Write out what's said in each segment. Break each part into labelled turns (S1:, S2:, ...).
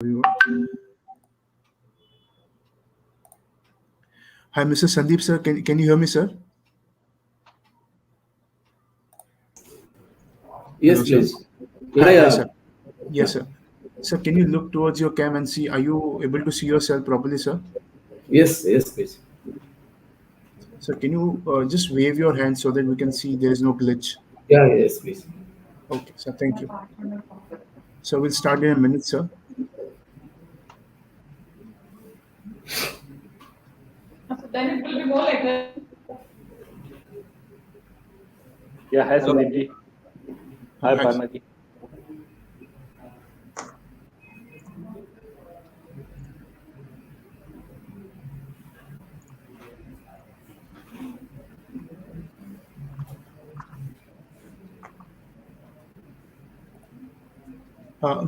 S1: Hi, Mr. Sandeep, sir. Can you hear me, sir?
S2: Yes,
S1: Hello, sir.
S2: please.
S1: Hi,
S2: Yeah,
S1: sir.
S2: yeah.
S1: Yes, sir. Sir, can you look towards your cam and see? Are you able to see yourself properly, sir?
S2: Yes, yes, please.
S1: Sir, can you just wave your hand so that we can see there is no glitch?
S2: Yeah, yes, please.
S1: Okay, sir. Thank you. So we'll start in a minute, sir.
S3: Then it will be more like a.
S4: Yeah, hi
S2: Hello.
S4: Sandeep ji. Hi
S1: Hi.
S4: Parna ji.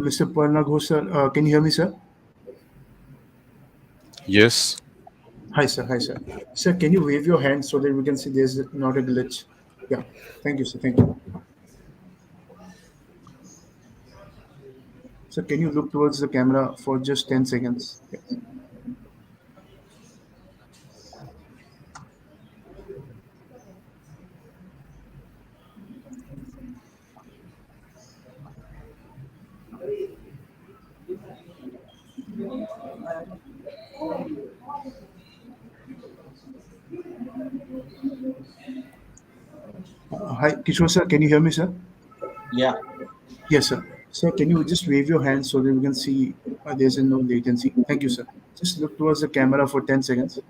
S1: Mr. Parna Ghosh, sir. Can you hear me, sir?
S5: Yes.
S1: Hi, sir. Hi, sir. Sir, can you wave your hand so that we can see there's not a glitch? Yeah. Thank you, sir. Thank you. Sir, can you look towards the camera for just 10 seconds? Yeah. Hi, Kishore, sir. Can you hear me, sir?
S4: Yeah.
S1: Yes, sir. Sir, can you just wave your hand so that we can see there's no latency? Thank you, sir. Just look towards the camera for 10 seconds.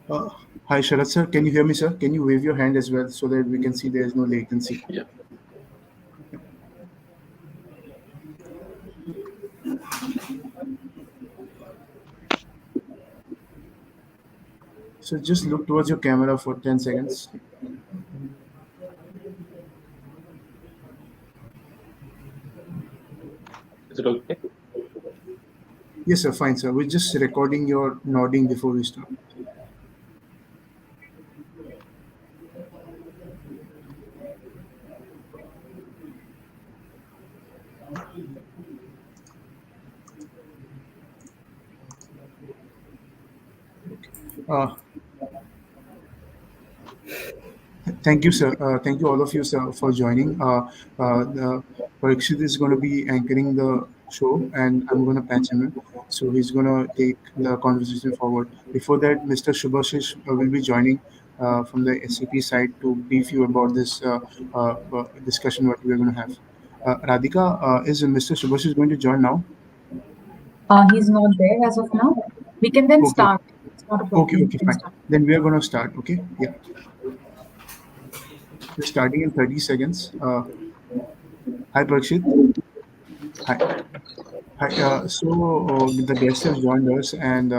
S1: Uh, Hi, Sharat, sir. Can you hear me, sir? Can you wave your hand as well so that we can see there is no latency?
S4: Yeah.
S1: So just look towards your camera for 10 seconds.
S4: Is it okay?
S1: Yes, sir. Fine, sir. We're just recording your nodding before we start. Uh, Thank you, sir. Thank you, all of you, sir, for joining. Parikshit is going to be anchoring the show, and I'm going to patch him in. So he's going to take the conversation forward. Before that, Mr. Shubhashish will be joining from the SAP side to brief you about this discussion what we're going to have. Radhika, is Mr. Shubhashish going to join now?
S3: He's not there as of now. We can then
S1: Okay,
S3: start. It's not a
S1: okay,
S3: problem. We
S1: okay,
S3: can
S1: fine.
S3: start.
S1: Then we are going to start. Okay, yeah. We're starting in 30 seconds. Hi, Parikshit. Hi. Hi, the guest has joined us, and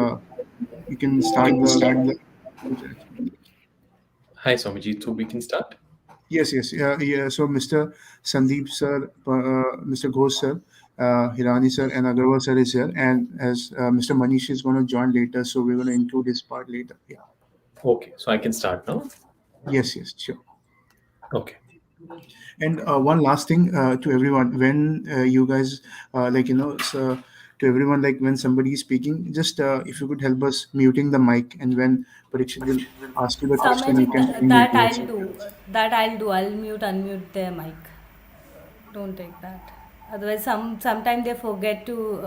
S1: you can start the interaction.
S4: Hi Swamiji. So we can start.
S1: Yes, yes, yeah. So, Mr. Sandeep sir, Mr. Ghosh sir, Hirani sir, and Agarwal sir is here, and as Mr. Manish is going to join later, so we're going to include his part later. Yeah.
S4: Okay, so I can start now.
S1: Yes, yes, sure.
S4: Okay.
S1: And one last thing to everyone, when you guys so to everyone, like when somebody is speaking, just if you could help us muting the mic, and when Parikshit will ask you the question, you
S6: Samaj,
S1: can unmute
S6: that
S1: yourself.
S6: I'll do. That I'll do. I'll mute, unmute their mic. Don't take that. Otherwise, sometime they forget to,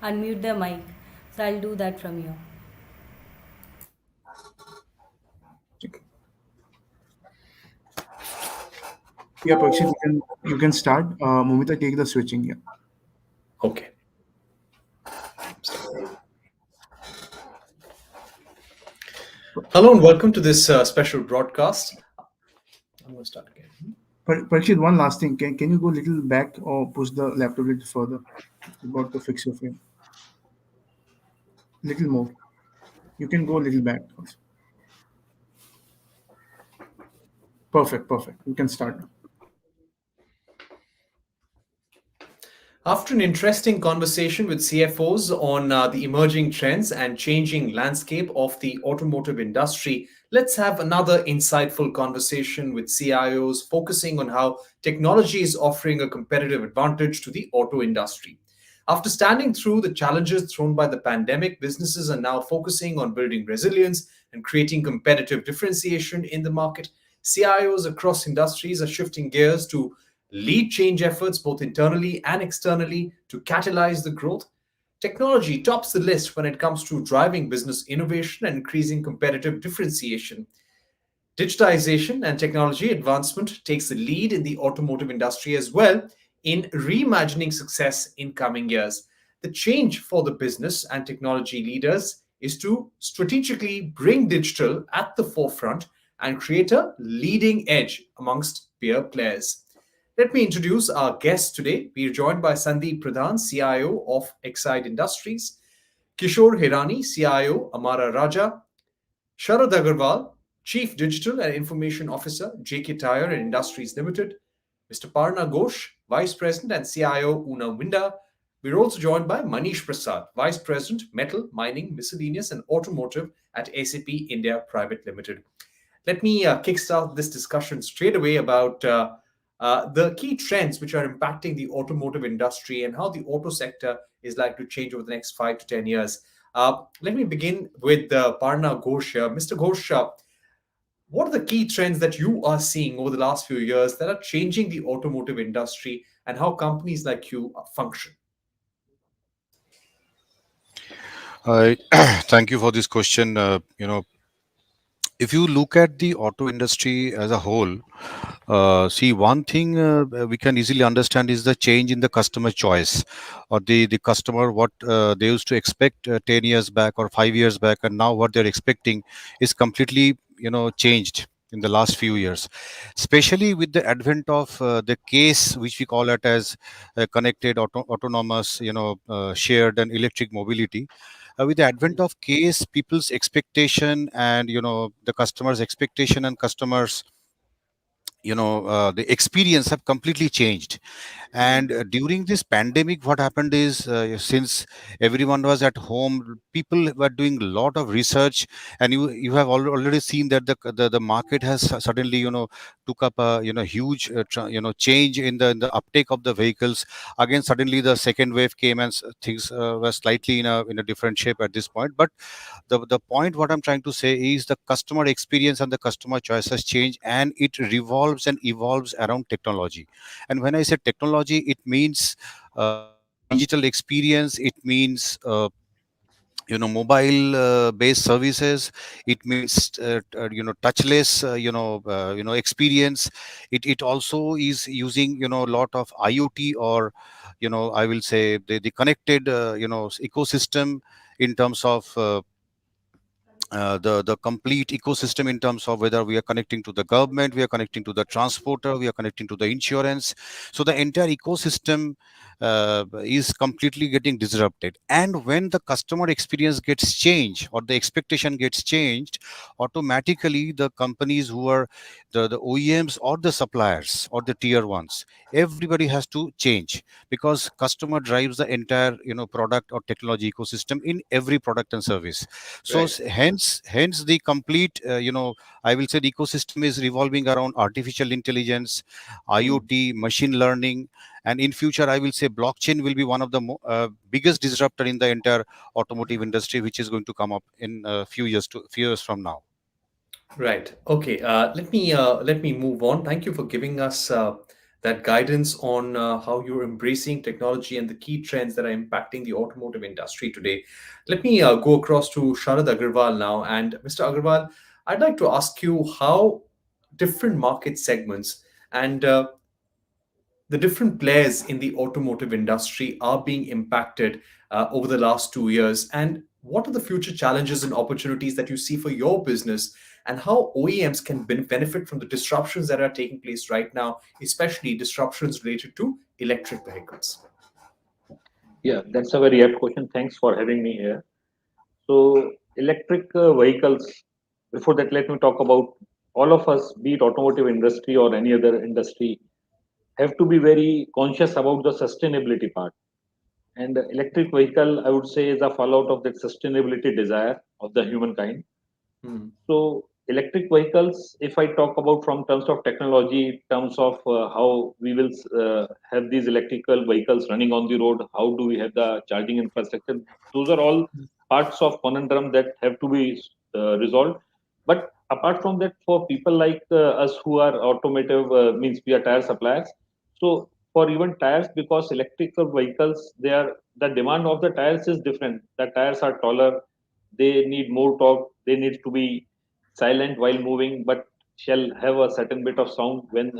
S6: unmute their mic. So I'll do that from here.
S1: Yeah, Parikshit, you can start. Momita, take the switching. Yeah.
S4: Okay. Hello and welcome to this special broadcast. I'm going to start again.
S1: Parikshit, one last thing. Can you go a little back or push the laptop a little further? About to fix your frame. Little more. You can go a little back also. Perfect, perfect. You can start now.
S4: After an interesting conversation with CFOs on the emerging trends and changing landscape of the automotive industry, let's have another insightful conversation with CIOs focusing on how technology is offering a competitive advantage to the auto industry. After standing through the challenges thrown by the pandemic, businesses are now focusing on building resilience and creating competitive differentiation in the market. CIOs across industries are shifting gears to lead change efforts both internally and externally to catalyze the growth. Technology tops the list when it comes to driving business innovation and increasing competitive differentiation. Digitization and technology advancement takes the lead in the automotive industry as well in reimagining success in coming years. The change for the business and technology leaders is to strategically bring digital at the forefront and create a leading edge amongst peer players. Let me introduce our guest today. We are joined by Sandeep Pradhan, CIO of Exide Industries, Kishore Hirani, CIO, Amara Raja, Sharad Agarwal, Chief Digital and Information Officer, JK Tire and Industries Limited, Mr. Parna Ghosh, Vice President and CIO, Una Winda. We're also joined by Manish Prasad, Vice President, Metal, Mining, Miscellaneous and Automotive at SAP India Private Limited. Let me kickstart this discussion straight away about the key trends which are impacting the automotive industry and how the auto sector is likely to change over the next 5 to 10 years. Let me begin with Parna Ghosh here. Mr. Ghosh, what are the key trends that you are seeing over the last few years that are changing the automotive industry and how companies like you function?
S5: I thank you for this question. If you look at the auto industry as a whole, see one thing we can easily understand is the change in the customer choice, or the customer what they used to expect 10 years back or 5 years back, and now what they're expecting is completely changed in the last few years, especially with the advent of the case which we call it as connected autonomous, shared and electric mobility. With the advent of case, people's expectation and the customers expectation and customers the experience have completely changed. And during this pandemic, what happened is, since everyone was at home, people were doing a lot of research, and you have already seen that the market has suddenly took up a huge change in the uptake of the vehicles. Again, suddenly the second wave came, and things were slightly in a different shape at this point. But the point what I'm trying to say is the customer experience and the customer choices change, and it revolves and evolves around technology. And when I say technology, it means digital experience, it means mobile based services, it means touchless experience. It also is using a lot of IoT, or I will say the connected ecosystem, in terms of the complete ecosystem, in terms of whether we are connecting to the government, we are connecting to the transporter, we are connecting to the insurance. So the entire ecosystem is completely getting disrupted. And when the customer experience gets changed, or the expectation gets changed, automatically the companies who are the OEMs or the suppliers or the tier ones, everybody has to change, because customer drives the entire product or technology ecosystem in every product and service. So
S4: Right.
S5: hence the complete I will say the ecosystem is revolving around artificial intelligence,
S1: Mm.
S5: IoT, machine learning, and in future I will say blockchain will be one of the biggest disruptor in the entire automotive industry, which is going to come up in a few years from now.
S4: Right. Okay. Let me move on. Thank you for giving us that guidance on how you're embracing technology and the key trends that are impacting the automotive industry today. Let me go across to Sharad Agarwal now. And Mr. Agarwal, I'd like to ask you how different market segments and the different players in the automotive industry are being impacted over the last 2 years, and what are the future challenges and opportunities that you see for your business, and how OEMs can benefit from the disruptions that are taking place right now, especially disruptions related to electric vehicles.
S2: Yeah, that's a very apt question. Thanks for having me here. So,
S7: electric vehicles. Before that, let me talk about all of us, be it automotive industry or any other industry, have to be very conscious about the sustainability part. And the electric vehicle, I would say, is a fallout of that sustainability desire of the humankind.
S4: Hmm.
S7: So electric vehicles, if I talk about from terms of technology, terms of how we will have these electrical vehicles running on the road, how do we have the charging infrastructure? Those are all parts of conundrum that have to be resolved. But apart from that, for people like us who are automotive, means we are tire suppliers. So for even tires, because electrical vehicles, they are the demand of the tires is different. The tires are taller, they need more torque, they need to be silent while moving, but shall have a certain bit of sound when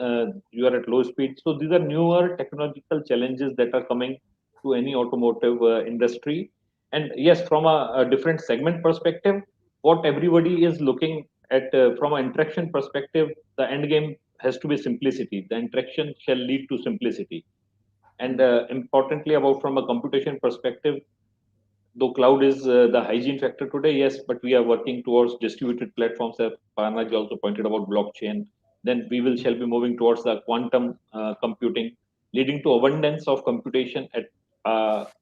S7: you are at low speed. So these are newer technological challenges that are coming to any automotive industry. And yes, from a different segment perspective, what everybody is looking at from an interaction perspective, the end game has to be simplicity. The interaction shall lead to simplicity. And importantly, about from a computation perspective, though cloud is the hygiene factor today, yes, but we are working towards distributed platforms. As Parnaj also pointed about blockchain. Then we will shall be moving towards the quantum computing, leading to abundance of computation at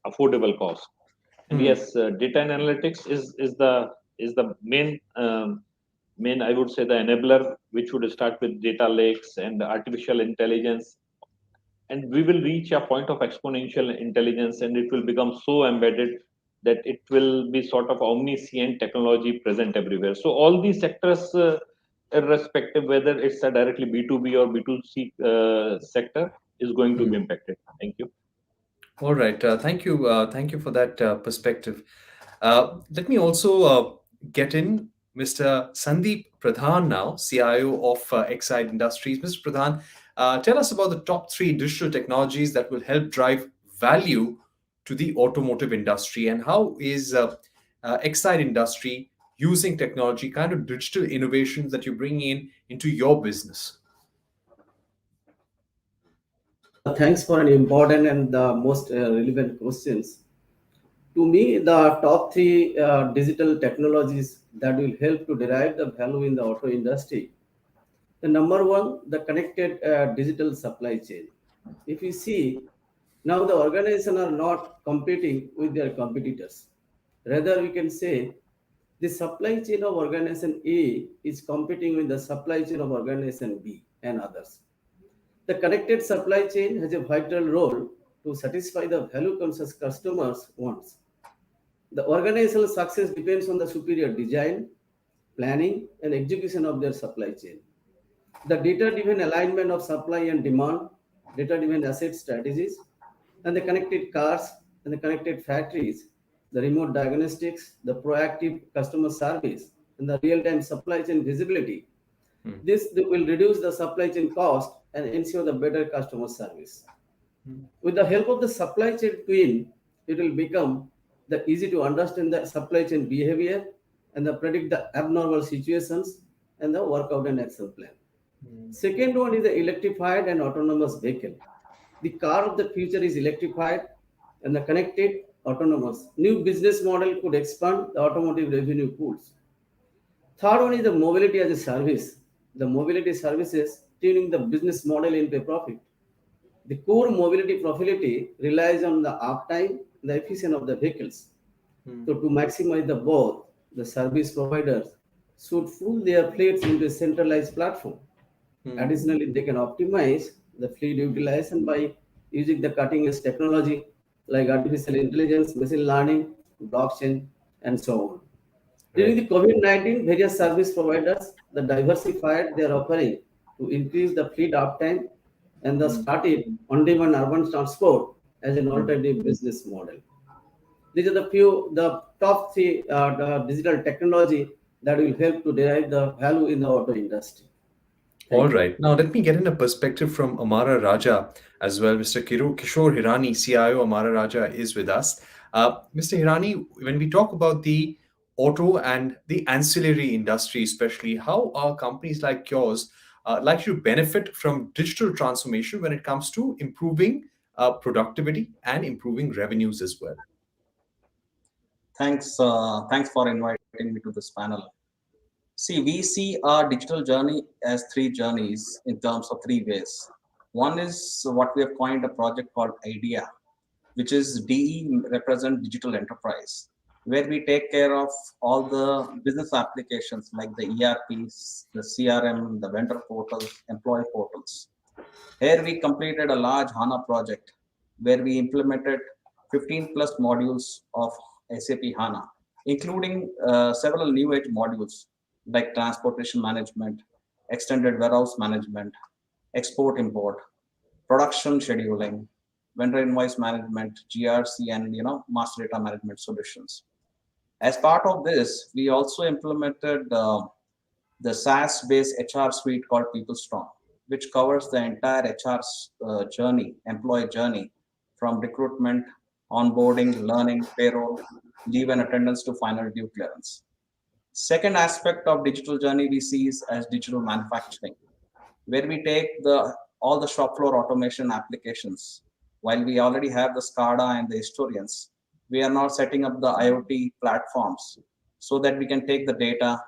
S7: affordable cost. And
S4: Hmm.
S7: yes, data and analytics is the main, I would say, the enabler, which would start with data lakes and artificial intelligence, and we will reach a point of exponential intelligence, and it will become so embedded that it will be sort of omniscient technology present everywhere. So all these sectors, irrespective whether it's a directly b2b or b2c sector, is going to be impacted. Thank you.
S4: All right. Thank you. Thank you for that perspective. Let me also get in Mr. Sandeep Pradhan now, CIO of Exide Industries. Mr. Pradhan, tell us about the top three digital technologies that will help drive value to the automotive industry, and how is Exide Industry using technology, kind of digital innovations that you bring in into your business.
S2: Thanks for an important and the most relevant questions. To me, the top three digital technologies that will help to derive the value in the auto industry. The number one, the connected digital supply chain. If you see, now the organization are not competing with their competitors. Rather, we can say the supply chain of organization A is competing with the supply chain of organization B and others. The connected supply chain has a vital role to satisfy the value conscious customers' wants. The organizational success depends on the superior design, planning, and execution of their supply chain. The data-driven alignment of supply and demand, data-driven asset strategies, and the connected cars and the connected factories, the remote diagnostics, the proactive customer service, and the real-time supply chain visibility. This will reduce the supply chain cost and ensure the better customer service. With the help of the supply chain twin, it will become the easy to understand the supply chain behavior and the predict the abnormal situations and the workout and action plan. Second one is the electrified and autonomous vehicle. The car of the future is electrified and the connected autonomous. New business model could expand the automotive revenue pools. Third one is the mobility as a service. The mobility services tuning the business model into a profit. The core mobility profitability relies on the uptime and the efficiency of the vehicles. So to maximize the both, the service providers should pool their fleets into a centralized platform. Additionally, they can optimize the fleet utilization by using the cutting edge technology like artificial intelligence, machine learning, blockchain, and so on. During
S4: Right.
S2: the COVID-19, various service providers that diversified their offering to increase the fleet uptime and thus started on-demand urban transport as an alternative business model. These are the top three the digital technology that will help to derive the value in the auto industry.
S4: All
S2: Thank you.
S4: right. Now, let me get in a perspective from Amara Raja as well. Mr. Kishore Hirani, CIO Amara Raja, is with us. Mr. Hirani, when we talk about the auto and the ancillary industry, especially, how are companies like yours likely to benefit from digital transformation when it comes to improving productivity and improving revenues as well?
S8: Thanks for inviting. inviting me to this panel. See, we see our digital journey as three journeys in terms of three ways. One is what we have coined a project called IDEA, which is DE represent digital enterprise, where we take care of all the business applications like the ERPs, the CRM, the vendor portals, employee portals. Here we completed a large HANA project where we implemented 15 plus modules of SAP HANA, including several new age modules like transportation management, extended warehouse management, export import, production scheduling, vendor invoice management, GRC, and master data management solutions. As part of this, we also implemented the SaaS-based HR suite called PeopleStrong, which covers the entire HR journey, employee journey, from recruitment, onboarding, learning, payroll, leave and attendance to final due clearance. Second aspect of digital journey we see is as digital manufacturing, where we take the all the shop floor automation applications. While we already have the SCADA and the historians, we are now setting up the IoT platforms so that we can take the data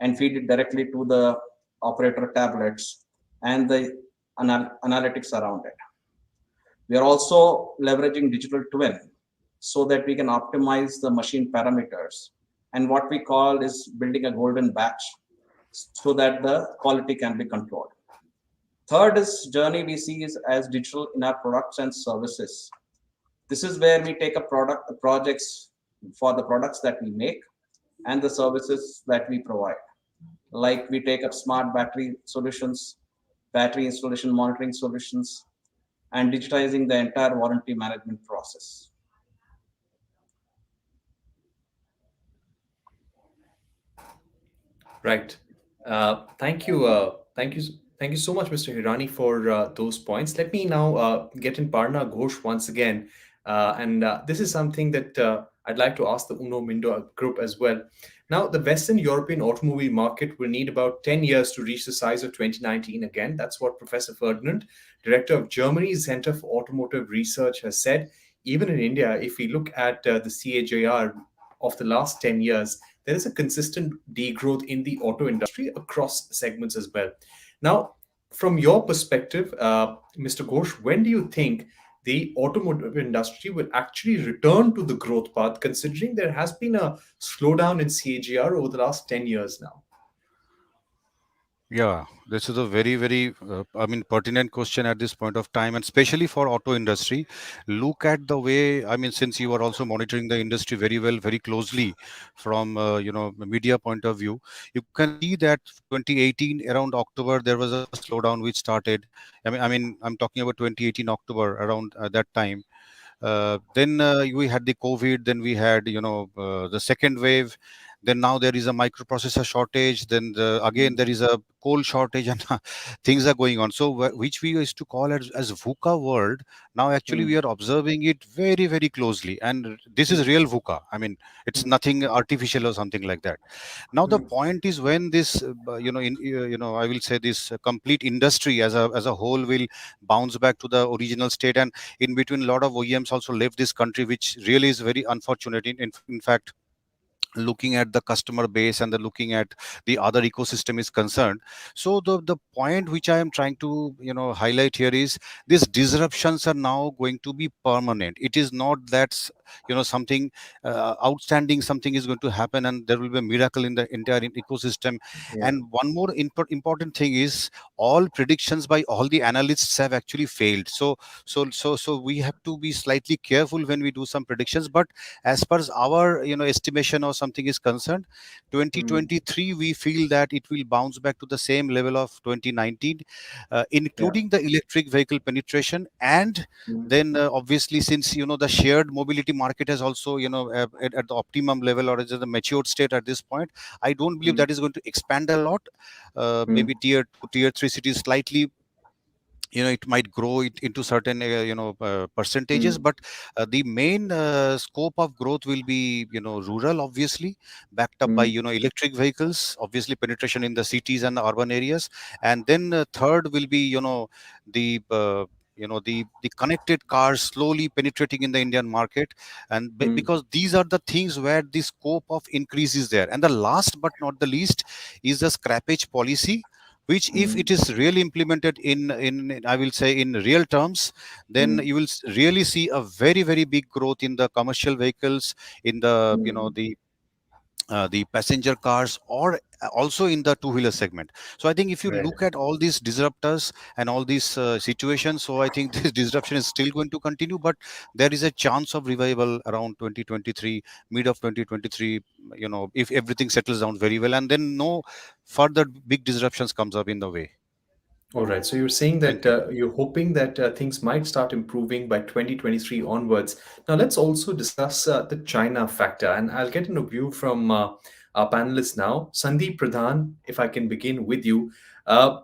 S8: and feed it directly to the operator tablets and the analytics around it. We are also leveraging digital twin so that we can optimize the machine parameters. And what we call is building a golden batch so that the quality can be controlled. Third is journey we see is as digital in our products and services. This is where we take a product, the projects for the products that we make and the services that we provide. Like we take up smart battery solutions, battery installation monitoring solutions, and digitizing the entire warranty management process.
S4: Right. Thank you. Thank you so much, Mr. Hirani, for those points. Let me now get in Parna Ghosh once again, and this is something that I'd like to ask the Uno Mindo group as well. Now, the Western European automobile market will need about 10 years to reach the size of 2019 again. That's what Professor Ferdinand, director of Germany's Center for Automotive Research, has said. Even in India, if we look at the CAGR of the last 10 years, there is a consistent degrowth in the auto industry across segments as well. Now, from your perspective, Mr. Ghosh, when do you think the automotive industry will actually return to the growth path, considering there has been a slowdown in CAGR over the last 10 years now?
S5: Yeah, this is a very, very, pertinent question at this point of time, and especially for auto industry. Look at the way, since you are also monitoring the industry very well, very closely from, media point of view, you can see that 2018 around October there was a first slowdown which started. I'm talking about 2018 October around that time. Then we had the COVID, then we had the second wave, then now there is a microprocessor shortage, then again there is a coal shortage, and things are going on. So which we used to call as VUCA world, now actually we
S8: Mm,
S5: are observing it very, very closely, and this is real VUCA. It's
S8: mm,
S5: nothing artificial or something like that. Now the
S8: mm,
S5: point is, when this I will say this complete industry as a whole will bounce back to the original state, and in between a lot of OEMs also left this country, which really is very unfortunate. In fact, looking at the customer base and the looking at the other ecosystem is concerned. So the point which I am trying to highlight here is, these disruptions are now going to be permanent. It is not that something outstanding, something is going to happen and there will be a miracle in the entire ecosystem.
S8: yeah.
S5: And one more important thing is, all predictions by all the analysts have actually failed. So we have to be slightly careful when we do some predictions. But as far as our estimation or something is concerned,
S8: Mm,
S5: 2023 we feel that it will bounce back to the same level of 2019,
S8: yeah.
S5: including the electric vehicle penetration. And
S8: Mm,
S5: then obviously, since the shared mobility market has also at the optimum level, or is at the matured state at this point, I don't believe
S8: mm,
S5: that is going to expand a lot.
S8: mm,
S5: Maybe tier 2, tier 3 cities slightly, it might grow it into certain percentages,
S8: mm,
S5: but the main scope of growth will be rural, obviously, backed up by
S8: mm,
S5: electric vehicles, obviously penetration in the cities and the urban areas. And then third will be the the connected cars slowly penetrating in the Indian market, and
S2: Hmm.
S5: because these are the things where the scope of increase is there. And the last but not the least is the scrappage policy, which if
S2: Hmm.
S5: it is really implemented in I will say in real terms, then
S2: Hmm.
S5: you will really see a very very big growth in the commercial vehicles, in the
S2: Hmm.
S5: the passenger cars, or also in the two-wheeler segment. So I think if you
S4: Right.
S5: look at all these disruptors and all these situations, so I think this disruption is still going to continue, but there is a chance of revival around 2023, mid of 2023, if everything settles down very well, and then no further big disruptions comes up in the way.
S4: All right. So you're saying that
S5: Thank you.
S4: you're hoping that things might start improving by 2023 onwards. Now, let's also discuss the China factor. And I'll get a view from our panelists now. Sandeep Pradhan, if I can begin with you. Uh,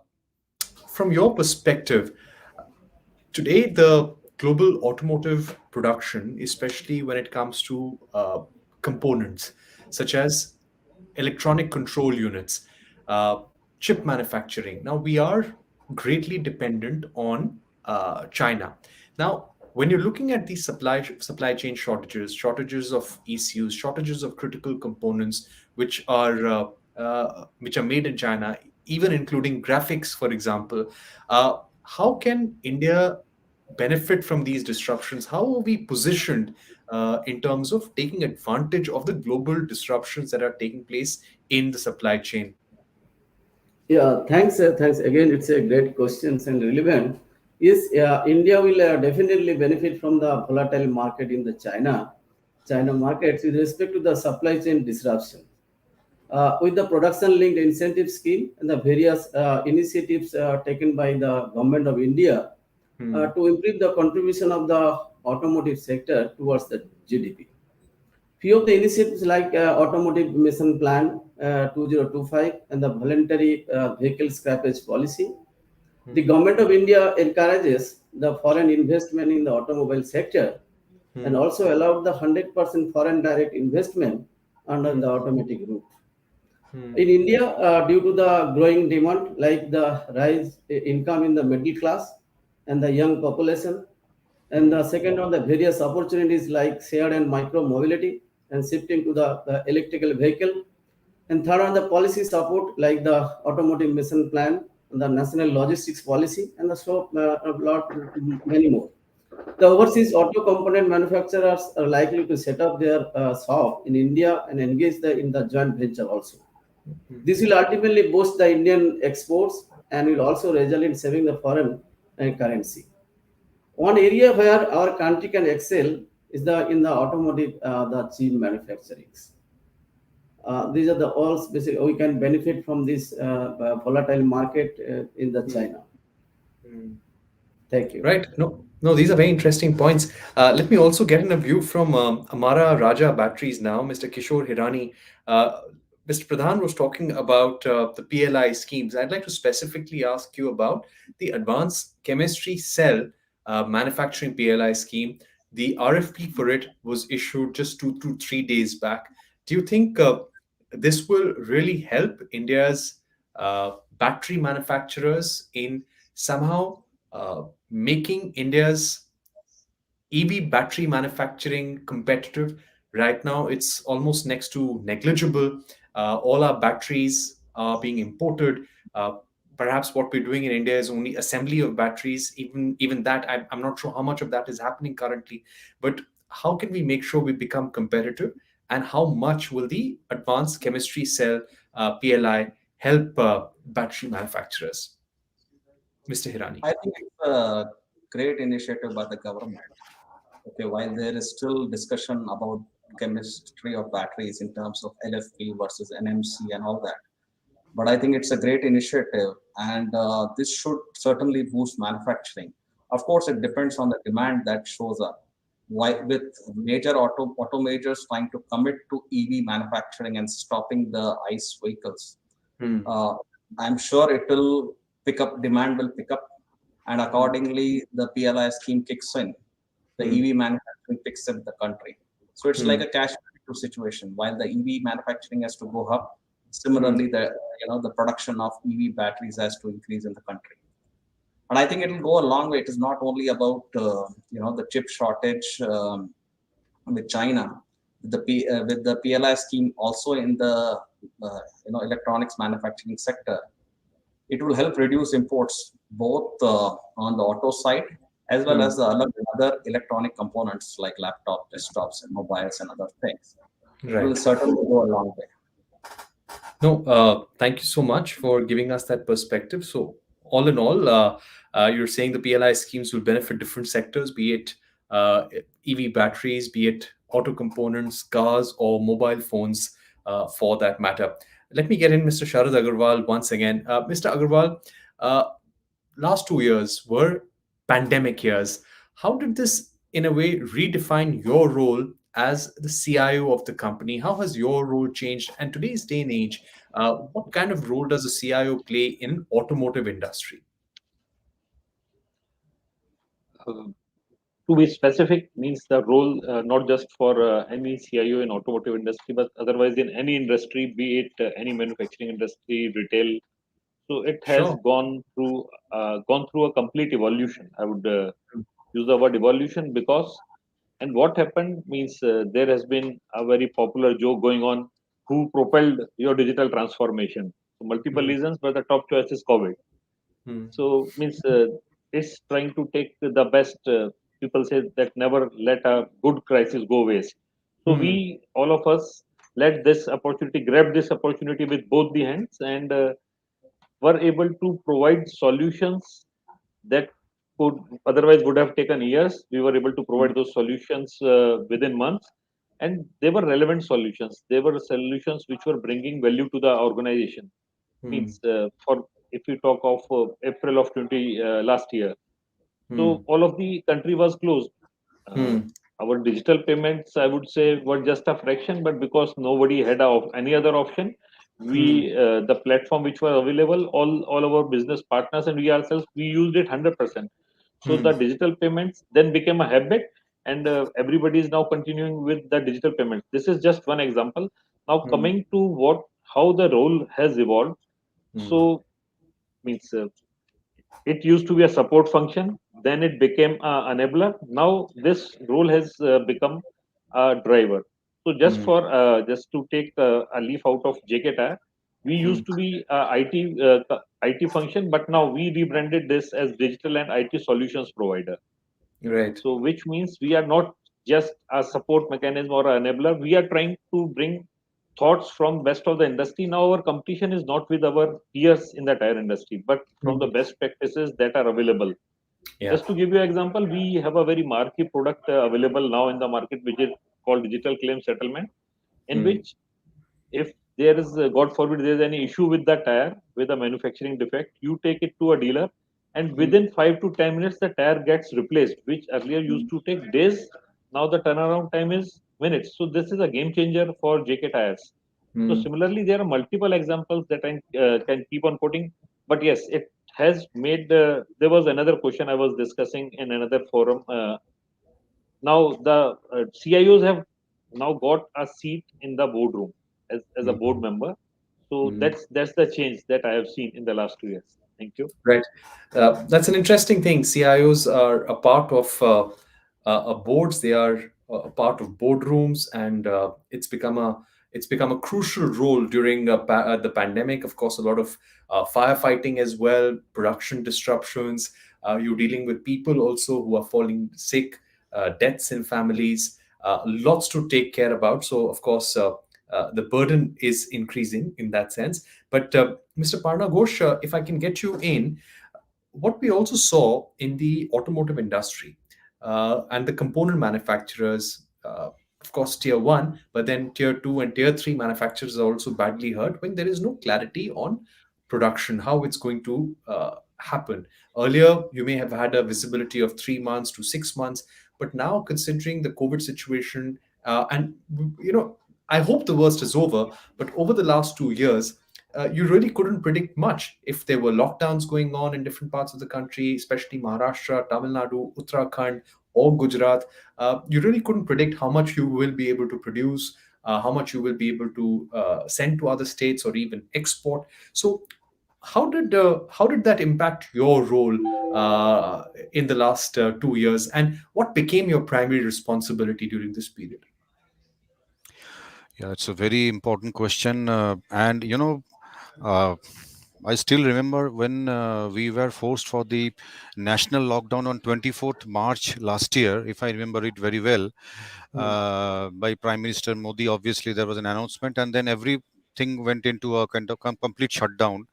S4: from your perspective, today the global automotive production, especially when it comes to components such as electronic control units, uh, chip manufacturing. Now, we are greatly dependent on China. Now, when you're looking at these supply chain shortages of ECUs, shortages of critical components, which are made in China, even including graphics, for example, how can India benefit from these disruptions? How are we positioned in terms of taking advantage of the global disruptions that are taking place in the supply chain?
S2: Yeah, thanks. Thanks again. It's a great questions and relevant. Yes, India will definitely benefit from the volatile market in the China markets with respect to the supply chain disruption. With the production linked incentive scheme and the various initiatives taken by the government of India
S4: Hmm.
S2: to improve the contribution of the automotive sector towards the GDP. Few of the initiatives like Automotive Mission Plan 2025 and the voluntary vehicle scrappage policy, the
S4: Hmm.
S2: government of India encourages the foreign investment in the automobile sector and
S4: Hmm.
S2: also allowed the 100% foreign direct investment under
S4: Hmm.
S2: the automatic route.
S4: Hmm.
S2: In India, due to the growing demand, like the rise income in the middle class and the young population, and
S4: Hmm.
S2: the second on the various opportunities like shared and micro mobility and shifting to the electrical vehicle, and third on the policy support like the automotive mission plan, the national logistics policy, and the so a lot many more. The overseas auto component manufacturers are likely to set up their shop in India and engage in the joint venture also. This will ultimately boost the Indian exports and will also result in saving the foreign currency. One area where our country can excel is the in the automotive, the chip manufacturing. These are the all basic. We can benefit from this volatile market in the
S4: Hmm.
S2: China.
S4: Hmm.
S2: Thank you.
S4: Right. No, no, these are very interesting points. Let me also get in a view from Amara Raja Batteries now, Mr. Kishore Hirani. Uh, Mr. Pradhan was talking about the PLI schemes. I'd like to specifically ask you about the Advanced Chemistry Cell Manufacturing PLI scheme. The RFP for it was issued just 2 to 3 days back. Do you think this will really help India's battery manufacturers in somehow making India's EV battery manufacturing competitive? Right now, it's almost next to negligible. All our batteries are being imported. Perhaps what we're doing in India is only assembly of batteries. Even that, I'm not sure how much of that is happening currently. But how can we make sure we become competitive? And how much will the advanced chemistry cell PLI help battery manufacturers? Mr. Hirani.
S8: I think it's a great initiative by the government. Okay, while there is still discussion about chemistry of batteries in terms of LFP versus NMC and all that, but I think it's a great initiative, and this should certainly boost manufacturing. Of course, it depends on the demand that shows up. Why, with major auto majors trying to commit to EV manufacturing and stopping the ICE vehicles,
S4: Hmm.
S8: uh, I'm sure it will pick up. Demand will pick up, and
S4: Hmm.
S8: accordingly, the PLI scheme kicks in. The
S4: Hmm.
S8: EV manufacturing picks up the country. So it's like
S4: Hmm.
S8: a cash situation. While the EV manufacturing has to go up,
S4: Hmm.
S8: similarly the the production of EV batteries has to increase in the country. And I think it will go a long way. It is not only about the chip shortage with China, with the PLI scheme also in the electronics manufacturing sector. It will help reduce imports both on the auto side as well
S4: Hmm.
S8: as the other electronic components like laptop, desktops, and mobiles and other things. It will
S4: Right.
S8: certainly go a long way.
S4: No, thank you so much for giving us that perspective. So, all in all, you're saying the PLI schemes will benefit different sectors, be it EV batteries, be it auto components, cars, or mobile phones, for that matter. Let me get in Mr. Sharad Agarwal once again. Mr. Agarwal, uh, last 2 years were pandemic years. How did this, in a way, redefine your role as the CIO of the company? How has your role changed? And today's day and age, what kind of role does a CIO play in automotive industry?
S7: Uh, to be specific means the role not just for any CIO in automotive industry, but otherwise in any industry, be it any manufacturing industry, retail. So it has
S4: Sure.
S7: gone through a complete evolution. I would use the word evolution because, and what happened means there has been a very popular joke going on, who propelled your digital transformation. So multiple
S4: Mm,
S7: reasons, but the top choice is COVID.
S4: mm,
S7: So means it's trying to take the best. People say that never let a good crisis go waste. So
S4: mm,
S7: we, all of us, let this opportunity, grab this opportunity with both the hands, and were able to provide solutions that could otherwise would have taken years. We were able to
S4: mm,
S7: provide those solutions within months, and they were relevant solutions. They were solutions which were bringing value to the organization.
S4: mm,
S7: Means for if we talk of April of 20 last year, so
S4: mm,
S7: all of the country was closed. Uh,
S4: mm,
S7: our digital payments, I would say, were just a fraction, but because nobody had any other option,
S4: mm,
S7: the platform which was available, all our business partners and we ourselves, we used it 100%. So the
S4: mm,
S7: digital payments then became a habit, and everybody is now continuing with the digital payments. This is just one example. Now
S4: mm,
S7: coming to how the role has evolved.
S4: mm,
S7: So means it used to be a support function, then it became an enabler. Now this role has become a driver. So
S4: mm,
S7: just to take a leaf out of JK Tire, we
S4: mm.
S7: used to be a IT function, but now we rebranded this as digital and IT solutions provider.
S4: Right.
S7: So which means we are not just a support mechanism or an enabler. We are trying to bring thoughts from best of the industry. Now our competition is not with our peers in the tire industry, but from the
S4: Mm.
S7: best practices that are available.
S4: Yeah.
S7: Just to give you an example, we have a very marquee product available now in the market, which is called digital claim settlement, in
S4: Mm,
S7: which if there is god forbid there is any issue with the tire, with a manufacturing defect, you take it to a dealer, and
S4: mm,
S7: within 5 to 10 minutes the tire gets replaced, which earlier used to take days. Now the turnaround time is minutes. So this is a game changer for JK tires. So
S4: mm,
S7: similarly there are multiple examples that I can keep on quoting. But yes, it has made there was another question I was discussing in another forum. Now the CIOs have now got a seat in the boardroom as a board
S4: mm,
S7: member. So
S4: mm.
S7: that's the change that I have seen in the last 2 years. Thank you.
S4: Right. That's an interesting thing. CIOs are a part of boards. They are a part of boardrooms, and it's become a crucial role during the pandemic. Of course, a lot of firefighting as well, production disruptions. You're dealing with people also who are falling sick, deaths in families, lots to take care about. So, of course, the burden is increasing in that sense. But Mr. Parna Ghosh, if I can get you in, what we also saw in the automotive industry and the component manufacturers, of course, tier one, but then tier two and tier three manufacturers are also badly hurt when there is no clarity on production, how it's going to happen. Earlier, you may have had a visibility of 3 months to 6 months, but now, considering the COVID situation, and I hope the worst is over, but over the last 2 years, you really couldn't predict much. If there were lockdowns going on in different parts of the country, especially Maharashtra, Tamil Nadu, Uttarakhand, or Gujarat, you really couldn't predict how much you will be able to produce, how much you will be able to send to other states or even export. So, How did that impact your role in the last 2 years, and what became your primary responsibility during this period?
S5: Yeah, it's a very important question, and uh, I still remember when we were forced for the national lockdown on 24th March last year, if I remember it very well,
S2: Hmm.
S5: by Prime Minister Modi. Obviously, there was an announcement, and then everything went into a kind of complete shutdown.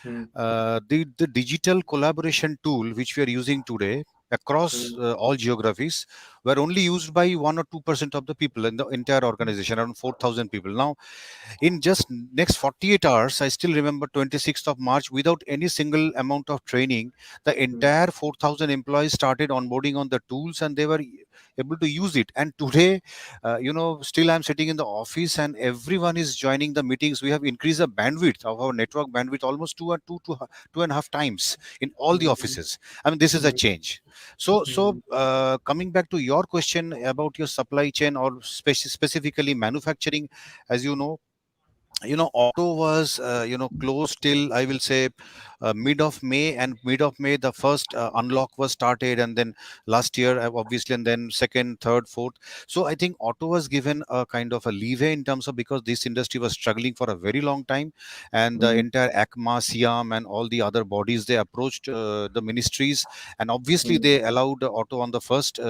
S4: Hmm.
S5: The digital collaboration tool which we are using today across
S4: Hmm.
S5: all geographies were only used by 1 or 2% of the people in the entire organization, around 4,000 people. Now, in just next 48 hours, I still remember 26th of March, without any single amount of training, the
S4: Hmm.
S5: entire 4,000 employees started onboarding on the tools, and they were able to use it. And today, still I'm sitting in the office and everyone is joining the meetings. We have increased the bandwidth of our network bandwidth almost two and a half times in all the
S4: Hmm.
S5: offices. I mean, this is a
S4: Hmm.
S5: change. So
S4: Hmm.
S5: coming back to your question about your supply chain, or specifically manufacturing, as auto was closed till, I will say, mid of May the first unlock was started, and then last year, obviously, and then second, third, fourth. So I think auto was given a kind of a leeway in terms of, because this industry was struggling for a very long time, and the
S2: Hmm.
S5: entire ACMA, Siam, and all the other bodies, they approached the ministries, and obviously
S2: Hmm.
S5: they allowed auto on the first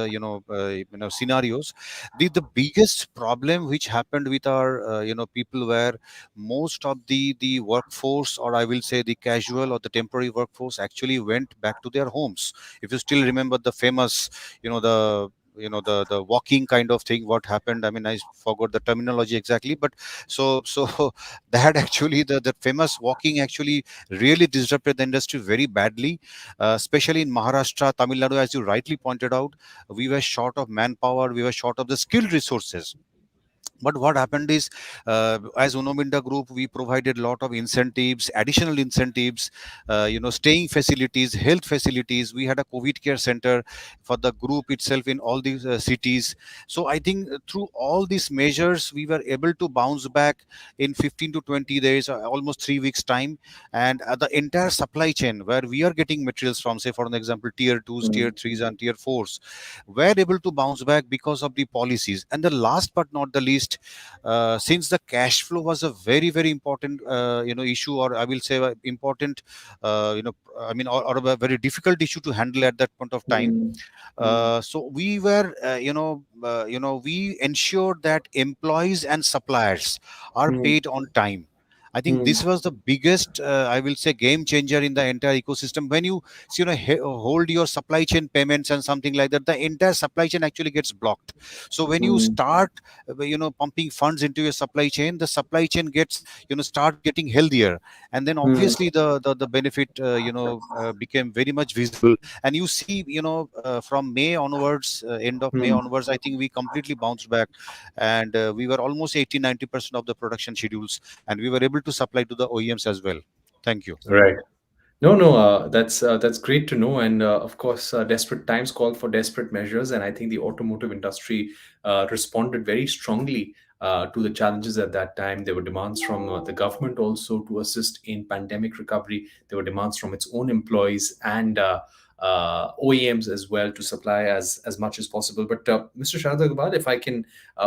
S5: scenarios. The biggest problem which happened with our people were, most of the workforce, or I will say the casual or the temporary workforce, actually went back to their homes. If you still remember the famous, the walking kind of thing, what happened, I mean, I forgot the terminology exactly, but so that actually, the famous walking actually really disrupted the industry very badly, especially in Maharashtra, Tamil Nadu. As you rightly pointed out, we were short of manpower, we were short of the skilled resources. But what happened is, as Unominda Group, we provided a lot of incentives, additional incentives, staying facilities, health facilities. We had a COVID care center for the group itself in all these cities. So I think through all these measures, we were able to bounce back in 15 to 20 days, almost 3 weeks time. And the entire supply chain where we are getting materials from, say for an example, tier twos, tier
S2: Hmm.
S5: threes, and tier fours, were able to bounce back because of the policies. And the last but not the least, since the cash flow was a very very important issue, or I will say important, or a very difficult issue to handle at that point of time.
S2: Hmm. Hmm.
S5: So we were we ensured that employees and suppliers are
S2: Hmm.
S5: paid on time. I think
S2: Hmm.
S5: this was the biggest, I will say, game changer in the entire ecosystem. When you hold your supply chain payments and something like that, the entire supply chain actually gets blocked. So when you
S2: Hmm.
S5: start pumping funds into your supply chain, the supply chain gets, start getting healthier, and then
S2: Hmm.
S5: obviously the benefit became very much visible. And you see, from May onwards, end of May
S2: Hmm.
S5: onwards, I think we completely bounced back, and we were almost 80-90% of the production schedules, and we were able to supply to the OEMs as well. Thank you.
S4: Right. No, no, that's great to know, and of course, desperate times call for desperate measures, and I think the automotive industry responded very strongly to the challenges at that time. There were demands from the government also to assist in pandemic recovery. There were demands from its own employees and OEMs as well to supply as much as possible. But Mr. Sharad Agarwal, if I can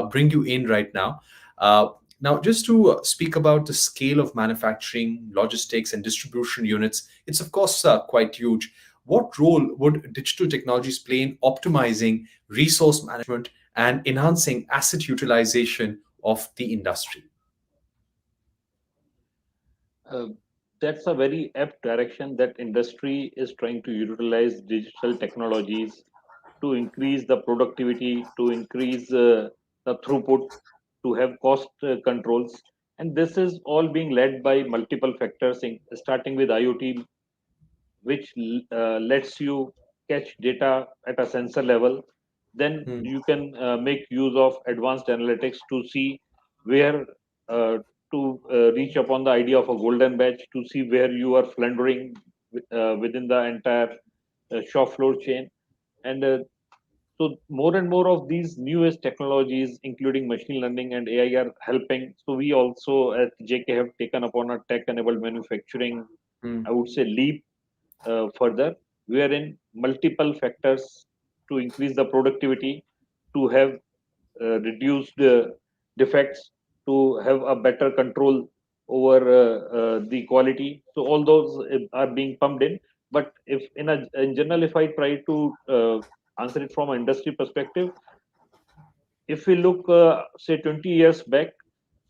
S4: bring you in right now. Uh, Now, just to speak about the scale of manufacturing, logistics, and distribution units, it's of course quite huge. What role would digital technologies play in optimizing resource management and enhancing asset utilization of the industry?
S7: Uh, that's a very apt direction that industry is trying to utilize digital technologies to increase the productivity, to increase the throughput, to have cost controls. And this is all being led by multiple factors, starting with IoT, which lets you catch data at a sensor level. Then
S4: Hmm.
S7: you can make use of advanced analytics to see where uh, to reach upon the idea of a golden batch, to see where you are floundering within the entire shop floor chain. And so more and more of these newest technologies, including machine learning and AI, are helping. So we also at JK have taken upon a tech-enabled manufacturing I would say, leap further, wherein multiple factors to increase the productivity, to have reduced defects, to have a better control over the quality. So all those are being pumped in. But if in general, if I try to answer it from an industry perspective, if we look, say, 20 years back,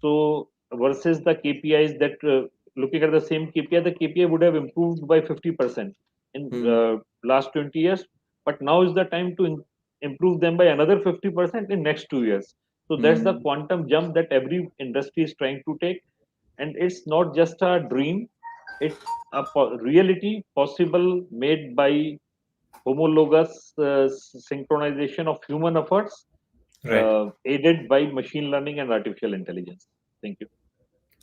S7: so versus the KPIs that looking at the same KPI, the KPI would have improved by 50% in last 20 years. But now is the time to improve them by another 50% in next 2 years. So that's the quantum jump that every industry is trying to take, and it's not just a dream; it's a reality possible made by homologous synchronization of human efforts,
S4: Right.
S7: aided by machine learning and artificial intelligence. Thank you.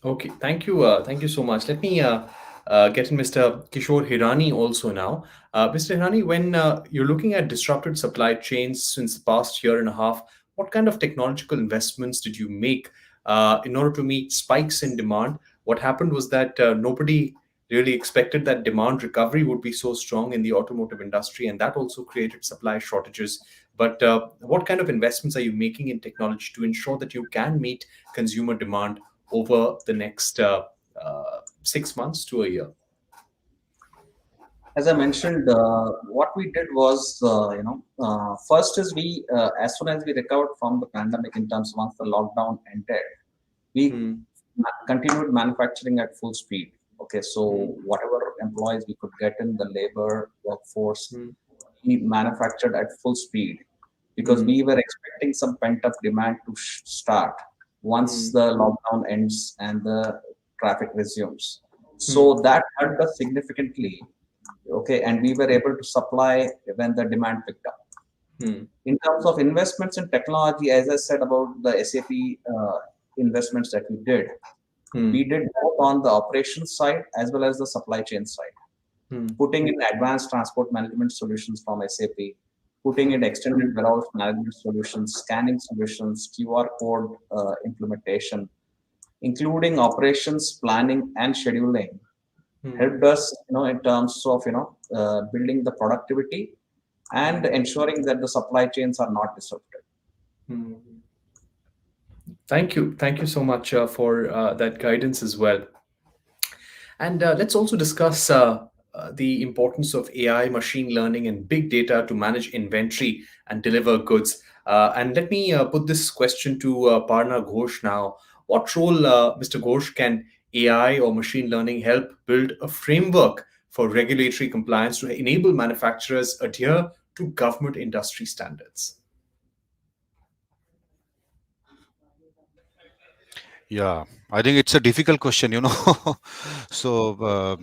S4: Okay, thank you. Thank you so much. Let me get in Mr. Kishore Hirani also now. Mr. Hirani, when you're looking at disrupted supply chains since the past year and a half, what kind of technological investments did you make in order to meet spikes in demand? What happened was that nobody really expected that demand recovery would be so strong in the automotive industry, and that also created supply shortages. But what kind of investments are you making in technology to ensure that you can meet consumer demand over the next 6 months to a year?
S8: As I mentioned, what we did was, first is as soon as we recovered from the pandemic, in terms once the lockdown ended, we
S4: Hmm.
S8: continued manufacturing at full speed. Okay, so
S4: Hmm.
S8: whatever employees we could get in the labor workforce,
S4: Hmm.
S8: we manufactured at full speed because
S4: Hmm.
S8: we were expecting some pent up demand to start once
S4: Hmm.
S8: the lockdown ends and the traffic resumes.
S4: Hmm.
S8: So that helped us significantly. Okay, and we were able to supply when the demand picked up.
S4: Hmm.
S8: In terms of investments in technology, as I said about the SAP investments that we
S4: Hmm.
S8: did both on the operations side as well as the supply chain side,
S4: Hmm.
S8: putting in advanced transport management solutions from SAP, putting in extended warehouse management solutions, scanning solutions, QR code implementation, including operations planning and scheduling,
S4: Hmm.
S8: helped us, in terms of building the productivity and ensuring that the supply chains are not disrupted.
S4: Hmm. Thank you. Thank you so much for that guidance as well. And let's also discuss the importance of AI, machine learning, and big data to manage inventory and deliver goods. And let me put this question to Parna Ghosh now. What role, Mr. Ghosh, can AI or machine learning help build a framework for regulatory compliance to enable manufacturers adhere to government industry standards?
S5: Yeah, I think it's a difficult question. So,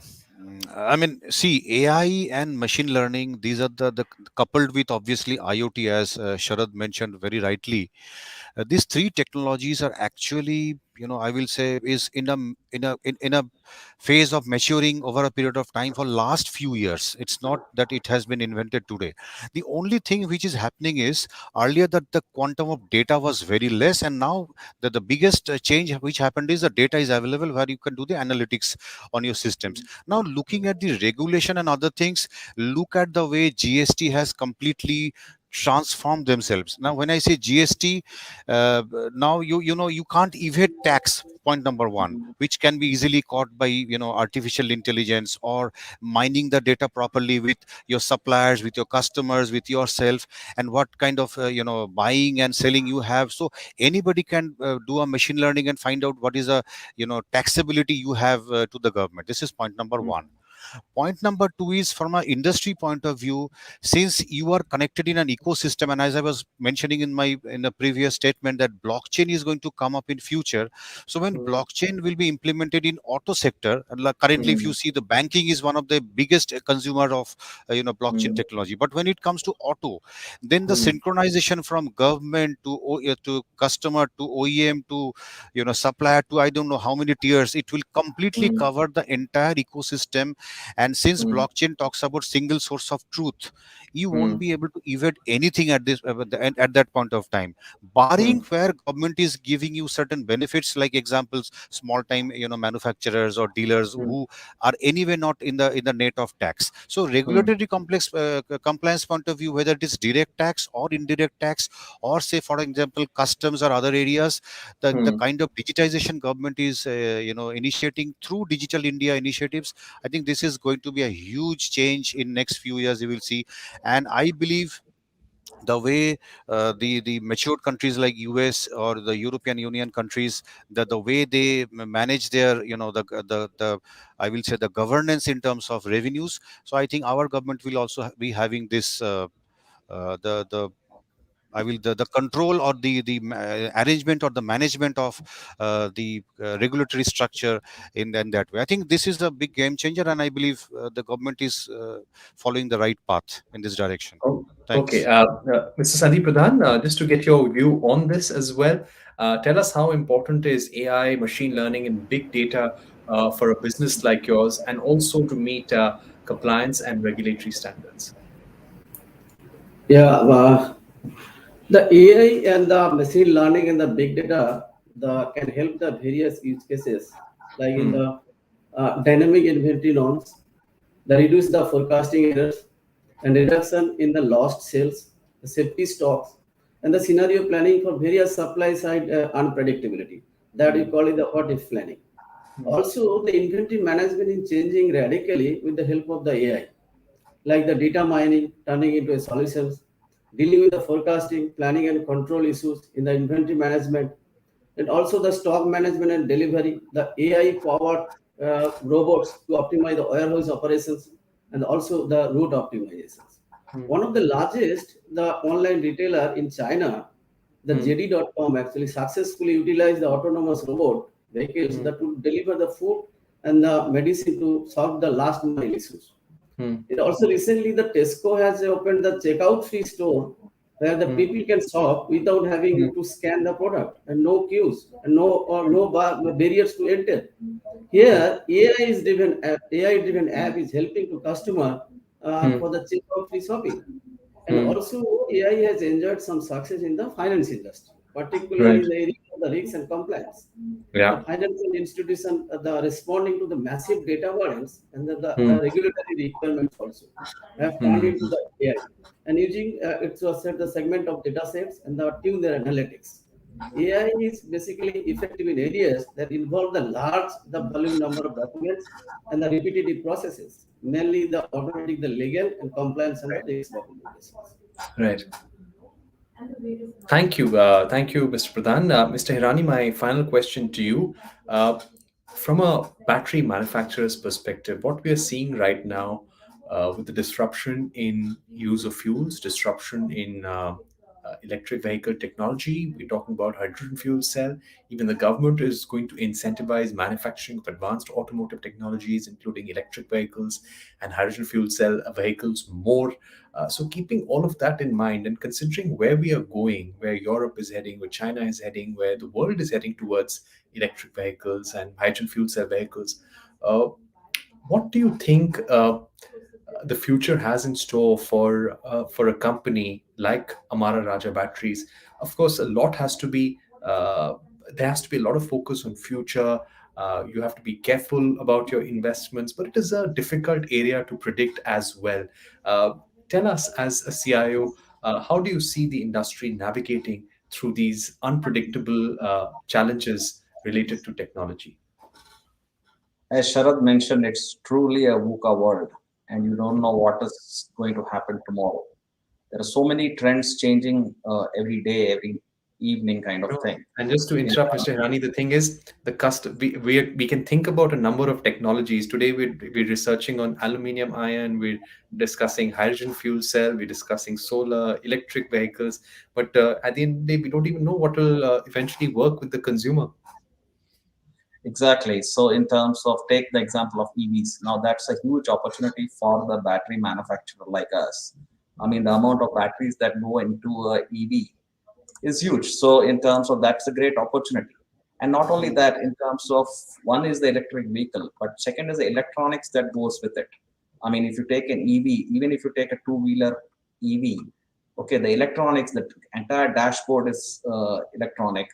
S5: I mean, see, AI and machine learning, these are the coupled with obviously IoT, as Sharad mentioned very rightly. These three technologies are actually, I will say, is in a phase of maturing over a period of time for last few years. It's not that it has been invented today. The only thing which is happening is earlier that the quantum of data was very less, and now the biggest change which happened is the data is available where you can do the analytics on your systems. Now, looking at the regulation and other things, look at the way GST has completely transformed themselves. Now when I say GST, now you can't evade tax, point number one, which can be easily caught by artificial intelligence or mining the data properly with your suppliers, with your customers, with yourself, and what kind of buying and selling you have. So anybody can do a machine learning and find out what is a taxability you have to the government. This is point number one. Point number two is from an industry point of view, since you are connected in an ecosystem, and as I was mentioning in the previous statement, that blockchain is going to come up in future. So when blockchain will be implemented in auto sector, and like currently if you see, the banking is one of the biggest consumer of blockchain technology. But when it comes to auto, then the synchronization from government to to customer to OEM to supplier to I don't know how many tiers, it will completely cover the entire ecosystem And since
S7: mm,
S5: blockchain talks about single source of truth, you won't
S7: mm,
S5: be able to evade anything at this at that point of time, barring
S7: mm,
S5: where government is giving you certain benefits, like examples, small time manufacturers or dealers
S7: mm,
S5: who are anyway not in the net of tax. So
S7: mm,
S5: regulatory complex compliance point of view, whether it is direct tax or indirect tax, or say for example customs or other areas, the
S7: mm.
S5: kind of digitization government is initiating through Digital India initiatives, I think this is going to be a huge change in next few years, you will see. And I believe the way the matured countries like US or the European Union countries, the way they manage their the I will say the governance in terms of revenues. So I think our government will also be having this the the control or the arrangement or the management of the regulatory structure in that way. I think this is a big game changer, and I believe the government is following the right path in this direction.
S4: Oh, okay.
S5: Thanks.
S4: Mr. Sandeep Pradhan, just to get your view on this as well, tell us how important is AI, machine learning, and big data for a business like yours, and also to meet compliance and regulatory standards.
S2: Yeah, the AI and the machine learning and the big data can help the various use cases like in
S7: Hmm.
S2: the dynamic inventory norms, the reduce the forecasting errors, and reduction in the lost sales, the safety stocks, and the scenario planning for various supply side unpredictability. That we
S7: Hmm.
S2: call it the what if planning.
S7: Hmm.
S2: Also, the inventory management is changing radically with the help of the AI, like the data mining turning into a solutions, dealing with the forecasting, planning and control issues in the inventory management, and also the stock management and delivery, the AI powered robots to optimize the warehouse operations and also the route optimizations.
S7: Hmm.
S2: One of the largest, the online retailer in China, the
S7: Hmm.
S2: JD.com actually successfully utilized the autonomous robot vehicles
S7: Hmm.
S2: that to deliver the food and the medicine to solve the last mile issues.
S7: Hmm.
S2: It also recently the Tesco has opened the checkout free store where the
S7: Hmm.
S2: people can shop without
S7: Hmm.
S2: having to scan the product and no queues and no barriers to enter.
S7: Hmm.
S2: Here, AI driven app is helping to customer
S7: Hmm.
S2: for the checkout free shopping. And
S7: Hmm.
S2: also AI has enjoyed some success in the finance industry, particularly
S7: Right.
S2: in the area of the risks and compliance. The
S4: Yeah.
S2: financial institution the responding to the massive data volumes and
S7: Hmm.
S2: the regulatory requirements also have turned
S7: Hmm.
S2: into the AI and using it to set the segment of data sets and the tune their analytics. AI is basically effective in areas that involve the large the volume number of documents and the repetitive processes, mainly the automatic, the legal and compliance and the risk documentations.
S4: Right. Thank you, Mr. Pradhan. Mr. Hirani, my final question to you. Uh, from a battery manufacturer's perspective, what we are seeing right now with the disruption in use of fuels, disruption in electric vehicle technology, we're talking about hydrogen fuel cell. Even the government is going to incentivize manufacturing of advanced automotive technologies, including electric vehicles and hydrogen fuel cell vehicles more. So, keeping all of that in mind and considering where we are going, where Europe is heading, where China is heading, where the world is heading towards electric vehicles and hydrogen fuel cell vehicles, uh, what do you think the future has in store for a company like Amara Raja Batteries? Of course, a lot has to be there has to be a lot of focus on future. You have to be careful about your investments, but it is a difficult area to predict as well. Uh, Tell us, as a CIO, how do you see the industry navigating through these unpredictable challenges related to technology?
S8: As Sharad mentioned, it's truly a VUCA world, and you don't know what is going to happen tomorrow. There are so many trends changing every day, every evening, kind of
S4: No.
S8: thing.
S4: And just to
S8: In
S4: interrupt, Mr. Hirani, the thing is, we can think about a number of technologies. Today, we're researching on aluminium ion, we're discussing hydrogen fuel cell, we're discussing solar, electric vehicles. But at the end of the day, we don't even know what will eventually work with the consumer.
S8: exactly. So, in terms of take the example of EVs, now that's a huge opportunity for the battery manufacturer like us. I mean, the amount of batteries that go into a EV is huge. So, in terms of that's a great opportunity. And not only that, in terms of one is the electric vehicle, but second is the electronics that goes with it. I mean, if you take an EV, even if you take a two-wheeler EV, okay, the electronics, the entire dashboard is electronic,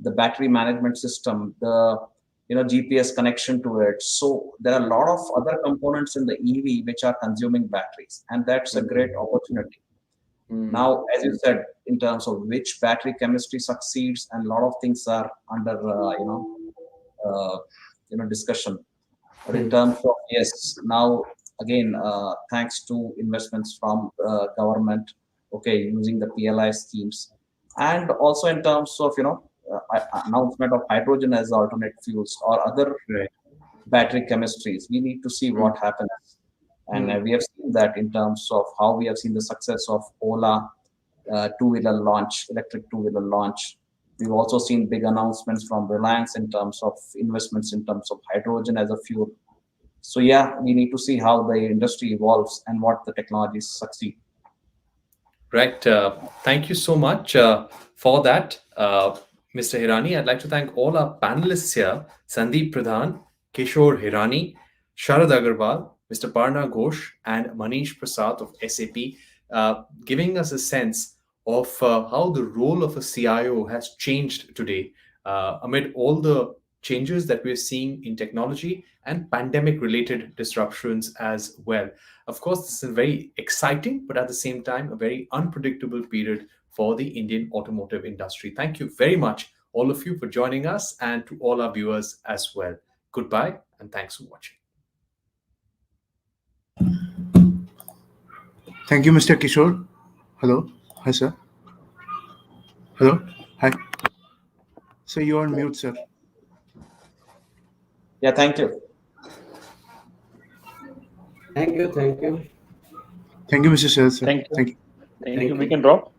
S8: the battery management system, the GPS connection to it. So there are a lot of other components in the EV which are consuming batteries, and that's a great opportunity.
S4: Mm.
S8: Now, as you said, in terms of which battery chemistry succeeds, and a lot of things are under uh, discussion. But in
S4: Mm.
S8: terms of, yes, now again, thanks to investments from government, okay, using the PLI schemes, and also in terms of announcement of hydrogen as alternate fuels or other
S4: Right.
S8: battery chemistries, we need to see
S4: Mm.
S8: what happens. And
S4: Mm.
S8: we have seen that in terms of how we have seen the success of Ola two-wheeler launch, electric two-wheeler launch. We've also seen big announcements from Reliance in terms of investments in terms of hydrogen as a fuel. So yeah, we need to see how the industry evolves and what the technologies succeed.
S4: Right. Thank you so much for that, Mr. Hirani. I'd like to thank all our panelists here: Sandeep Pradhan, Kishore Hirani, Sharad Agarwal, Mr. Parna Ghosh, and Manish Prasad of SAP, giving us a sense of how the role of a CIO has changed today amid all the changes that we're seeing in technology and pandemic related disruptions as well. Of course, this is a very exciting, but at the same time, a very unpredictable period for the Indian automotive industry. Thank you very much, all of you, for joining us, and to all our viewers as well. Goodbye, and thanks for watching.
S1: Thank you, Mr. Kishore. Hello. Hi, sir. Hello. Hi. So you are on mute, sir.
S8: Yeah, thank you.
S2: Thank you. Thank you.
S1: Thank you, Mr. Sir, sir.
S7: Thank you.
S1: Thank you.
S7: Thank you.
S2: Thank
S7: We
S2: you.
S7: can drop.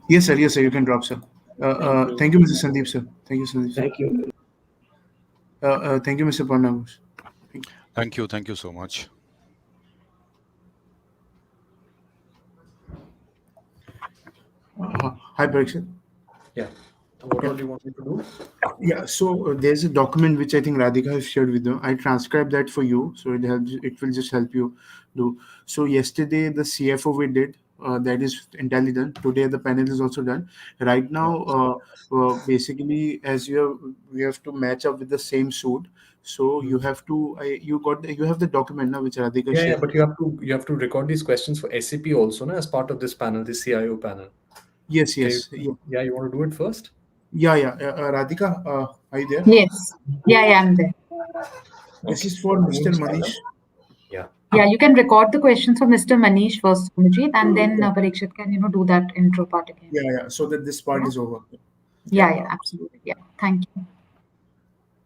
S1: Yes, sir. Yes, sir. You can drop, sir.
S7: Thank you.
S1: Thank you, Mr. Sandeep, sir. Thank you, Sandeep, sir.
S2: Thank you.
S1: Thank you, Mr. Parnagus. Thank you.
S5: Thank you so much.
S1: Hi, Parikshit.
S4: Yeah. What
S1: Yeah.
S4: all do you want me to do?
S1: Yeah, so there's a document which I think Radhika has shared with you. I transcribed that for you, so it helps. It will just help you do. So yesterday the CFO we did, that is entirely done. Today the panel is also done. Right
S4: Yeah.
S1: now, basically, as we have to match up with the same suit. So you
S4: Mm.
S1: have to. You have the document now which Radhika
S4: Yeah, yeah,
S1: shared.
S4: but you have to record these questions for SAP also, na, as part of this panel, this CIO panel.
S1: Yes,
S4: Can you?
S1: yes, yeah,
S4: Yeah, you want to do it first?
S1: yeah, yeah. Radhika, are you there?
S3: Yes. Yeah, yeah, I'm there.
S1: This
S4: Okay.
S1: is for
S4: Can
S1: Mr.
S4: you start
S1: Manish.
S4: now? Yeah.
S3: Yeah, you can record the questions for Mr. Manish first, Sumajit, and then Parikshit can, do that intro part again.
S1: Yeah, yeah. So that this part
S3: Yeah,
S1: is over.
S3: yeah,
S4: Yeah.
S3: yeah, absolutely. Yeah, thank you.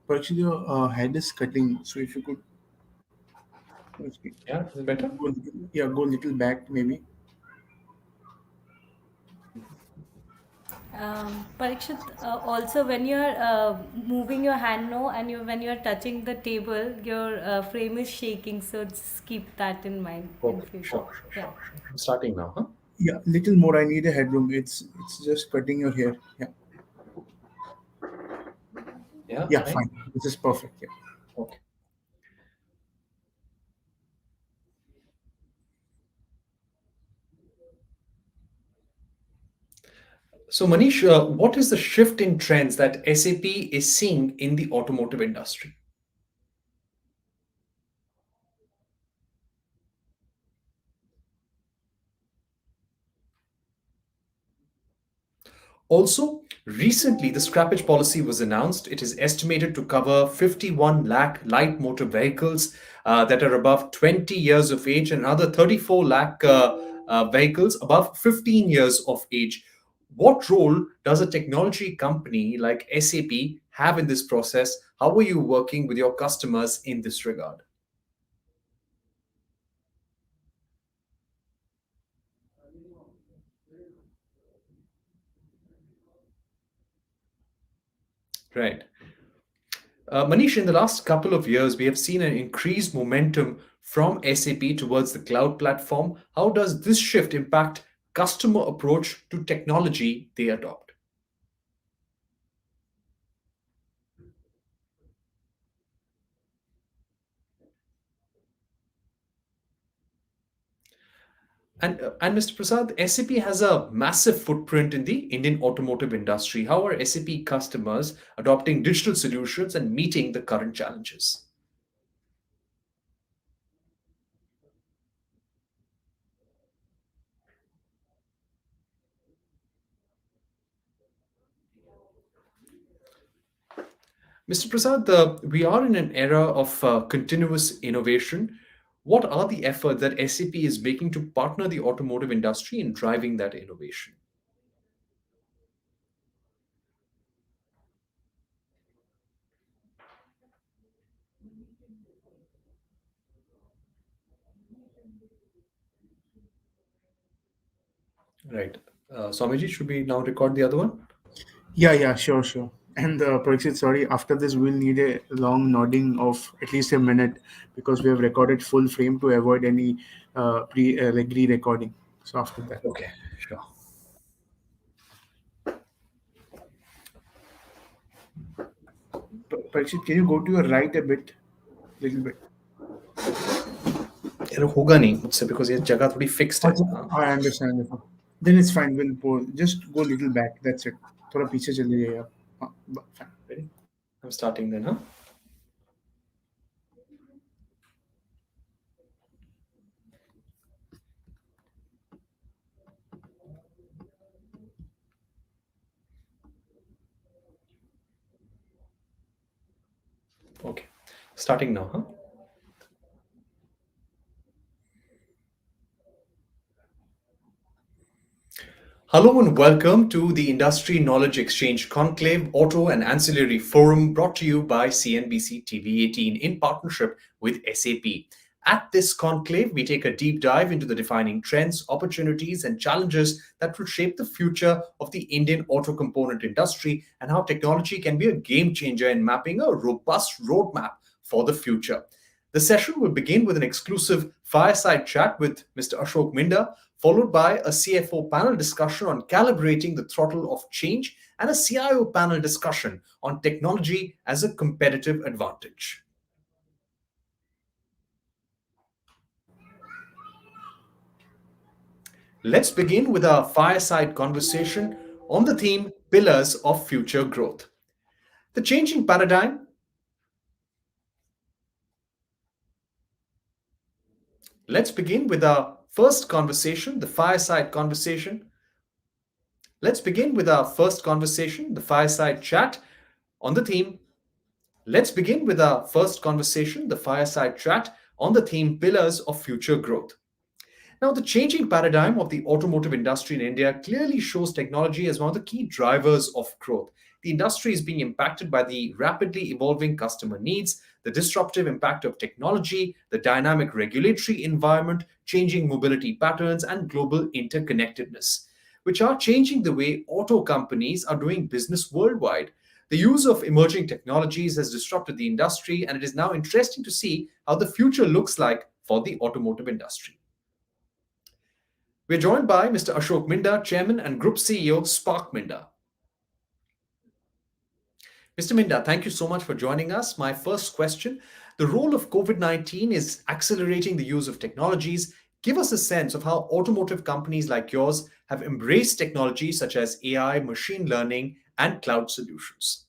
S1: But actually, your head is cutting. So if you could,
S4: Yeah. Is it better?
S1: yeah, go a little back maybe.
S6: Parikshit, also when you're moving your hand, no, and when you're touching the table, your frame is shaking. So just keep that in mind in
S4: Okay.
S6: future.
S4: Sure. Sure.
S6: Yeah.
S4: Sure. Sure. I'm starting now, huh?
S1: Yeah, little more. I need a headroom. It's just cutting your hair. Yeah,
S4: Yeah.
S1: yeah,
S4: Fine.
S1: fine. This is perfect. Yeah.
S4: Okay. So, Manish, what is the shift in trends that SAP is seeing in the automotive industry? Also, recently the scrappage policy was announced. It is estimated to cover 51 lakh light motor vehicles that are above 20 years of age, and another 34 lakh vehicles above 15 years of age. What role does a technology company like SAP have in this process? How are you working with your customers in this regard? Right. Manish, in the last couple of years, we have seen an increased momentum from SAP towards the cloud platform. How does this shift impact customer approach to technology they adopt. And Mr. Prasad, SAP has a massive footprint in the Indian automotive industry. How are SAP customers adopting digital solutions and meeting the current challenges? Mr. Prasad, we are in an era of continuous innovation. What are the efforts that SAP is making to partner the automotive industry in driving that innovation? Right. Swamiji, should we now record the other one?
S1: Yeah, yeah, sure, sure. And Parikshit, sorry, after this, we'll need a long nodding of at least a minute because we have recorded full frame to avoid any like re-recording. So after that,
S4: Okay, sure.
S1: Parikshit, can you go to your right a bit, little bit?
S4: यार होगा नहीं मुझसे because ये जगह थोड़ी fixed है.
S1: अच्छा, I understand. Then it's fine. We'll just go little back. That's it. थोड़ा पीछे चले जाइए आप. Fine. Ready?
S4: I'm starting then, huh? Okay, starting now, huh? Hello and welcome to the Industry Knowledge Exchange Conclave Auto and Ancillary Forum brought to you by CNBC TV18 in partnership with SAP. At this conclave, we take a deep dive into the defining trends, opportunities, and challenges that will shape the future of the Indian auto component industry and how technology can be a game changer in mapping a robust roadmap for the future. The session will begin with an exclusive fireside chat with Mr. Ashok Minda, followed by a CFO panel discussion on calibrating the throttle of change and a CIO panel discussion on technology as a competitive advantage. Let's begin with our fireside conversation on the theme Pillars of Future Growth. The changing paradigm. Let's begin with our first conversation, the fireside conversation. Let's begin with our first conversation, the fireside chat on the theme. Let's begin with our first conversation, the fireside chat on the theme Pillars of Future Growth. Now, the changing paradigm of the automotive industry in India clearly shows technology as one of the key drivers of growth. The industry is being impacted by the rapidly evolving customer needs, the disruptive impact of technology, the dynamic regulatory environment, changing mobility patterns, and global interconnectedness, which are changing the way auto companies are doing business worldwide. The use of emerging technologies has disrupted the industry, and it is now interesting to see how the future looks like for the automotive industry. We're joined by Mr. Ashok Minda, Chairman and Group CEO, Spark Minda. Mr. Minda, thank you so much for joining us. My first question, the role of COVID-19 is accelerating the use of technologies. Give us a sense of how automotive companies like yours have embraced technologies such as AI, machine learning, and cloud solutions.